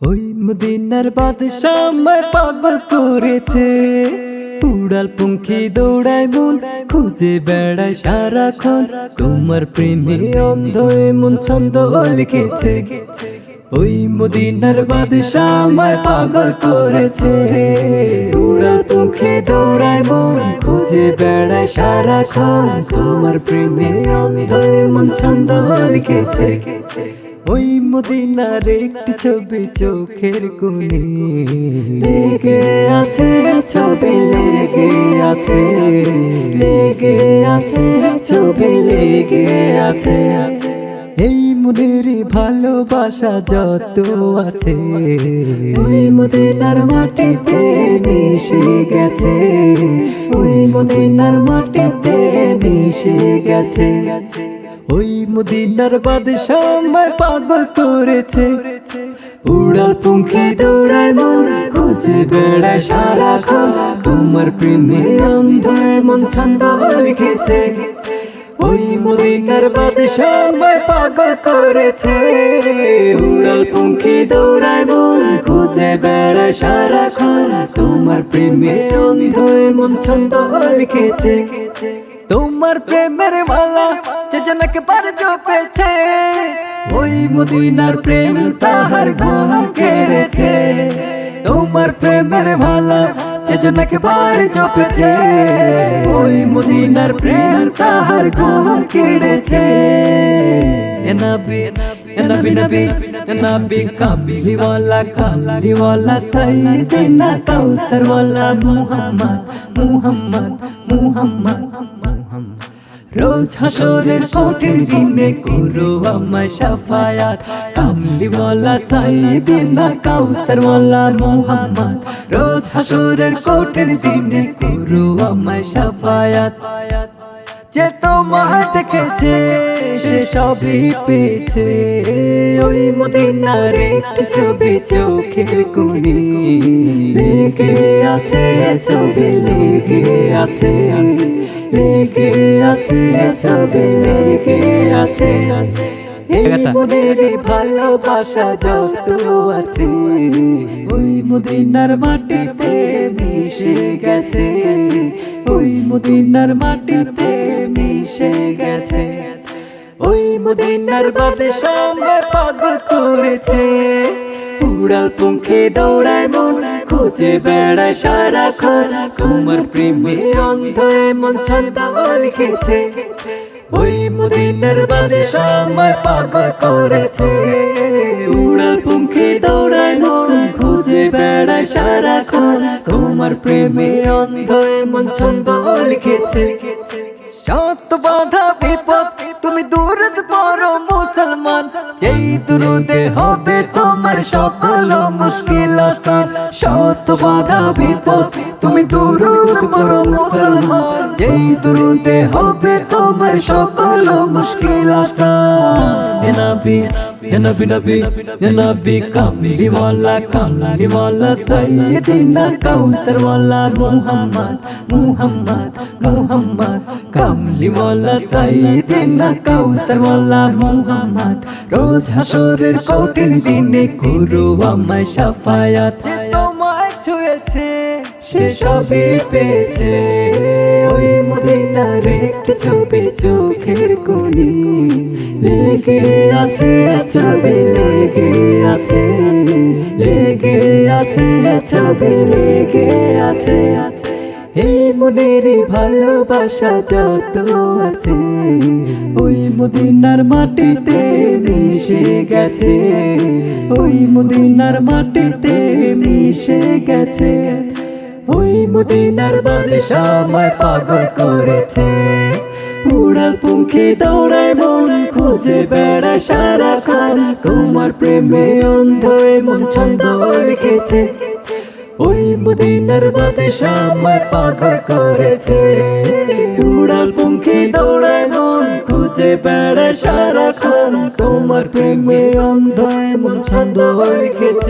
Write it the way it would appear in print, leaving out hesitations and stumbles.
ওই মদিনার বাদশা আমায় পাগল করেছে, উড়াল পঙ্খী দৌড়ায় মন খুঁজে বেড়ায় সারাক্ষণ, তোমার প্রেমে অন্ধ মন ছন্দ লিখেছে। ওই মদিনার বাদশা আমায় পাগল করেছে, উড়াল পঙ্খী দৌড়ায় মন খুঁজে বেড়ায় সারাক্ষণ, তোমার প্রেমে অন্ধ মন ছন্দ লিখেছে। ওই মদিনার একটি ছবি চোখের কোণে লেগে আছে, ছবি লেগে আছে, লেগে আছে, ছবি লেগে আছে। এই মনের ভালোবাসা যত আছে ওই মদিনার মাটিতে মিশে গেছে, ওই মদিনার মাটিতে মিশে গেছে। ওই মদিনার বাদশা আমায় পাগল করেছে, উড়াল পঙ্খী দৌড়ায় মন খুঁজে বেড়ায় সারাক্ষণ, তোমার প্রেমে অন্ধ মন ছন্দ লিখেছে। ওই মদিনার বাদশা আমায় পাগল করেছে, উড়াল পঙ্খী দৌড়ায় মন খুঁজে বেড়ায় সারাক্ষণ, তোমার প্রেমে অন্ধ মন ছন্দ লিখেছে। তোমার প্রেমের মালা যে জনকে পার জপেছে, ওই মদিনার প্রেম তাহার ঘুম কেড়েছে। তোমার প্রেমের মালা যে জনকে পার জপেছে, ওই মদিনার প্রেম তাহার ঘুম কেড়েছে। এ নবী এ নবী নবী এ নবী কামলি ওয়ালা, কামলি ওয়ালা সাইয়্যিদিনা কাউসার ওয়ালা মুহাম্মদ, মুহাম্মদ, মুহাম্মদ। রোজ হাসরের কঠিন দিনে করো আমায় শাফায়াত, কামলি ওয়ালা সাইয়্যিদিনা কাউসার ওয়ালা মুহাম্মদ। রোজ হাসরের কঠিন দিনে করো আমায় শাফায়াত। যে তোমায় দেখেছে সে সবই পেয়েছে, ওই মদিনার একটি ছবি চোখের কোণে লেগে আছে, ছবি লেগে আছে, লেগে আছে, ছবি লেগে আছে। এই মনের ভালোবাসা যত আছে ওই মদিনার মাটিতে মিশে গেছে, ওই মদিনার মাটিতে মিশে গেছে। ওই মদিনার বাদশা আমায় পাগল করেছে, উড়াল পঙ্খী দৌড়ায় মন খুঁজে বেড়ায় সারাক্ষণ, তোমার প্রেমে অন্ধ মন ছন্দ লিখেছে। ওই মদিনার বাদশা আমায় পাগল করেছে, উড়াল পঙ্খী দৌড়ায় মন খুঁজে বেড়ায় সারাক্ষণ, তোমার প্রেমে অন্ধ মন ছন্দ লিখেছে। শত বাধা বিপদ তুমি দূরত পড়ো মুসলমান, যেই দুরুদে হবে তোমার সকল মুশকিল আসান। শত বাধা বিপদ তুমি দূরত পড়ো মুসলমান, যেই দুরুদে হবে তোমার সকল মুশকিল আসান। এ নবী এ নবী নবী এ নবী কামলি ওয়ালা, কামলি ওয়ালা সাইয়্যিদিনা কাউসার ওয়ালা মুহাম্মদ, মুহাম্মদ, মুহাম্মদ। কামলি ওয়ালা সাইয়্যিদিনা কাউসার ওয়ালা মুহাম্মদ। রোজ হাসরের কঠিন দিনে করো আমায় শাফায়াত। যে তোমায় ছুঁয়েছে সে সবই পেয়েছে, ওই মদিনার একটি ছবি চোখের কোণে লেগে আছে, ছবি লেগে আছে, লেগে আছে, ছবি লেগে আছে। এই মনের ভালোবাসা যত আছে ওই মদিনার মাটিতে মিশে গেছে, ওই মদিনার মাটিতে মিশে গেছে। ওই মদিনার বাদশা আমায় পাগল করেছে, উড়াল পঙ্খী দৌড়ায় মন খুঁজে বেড়ায় সারাক্ষণ, তোমার প্রেমে অন্ধ মন ছন্দ লিখেছে। ওই মদিনার বাদশা আমায় পাগল করেছে, উড়াল পঙ্খী দৌড়ায় মন খুঁজে বেড়ায় সারাক্ষণ, তোমার প্রেমে অন্ধ মন ছন্দ লিখেছে।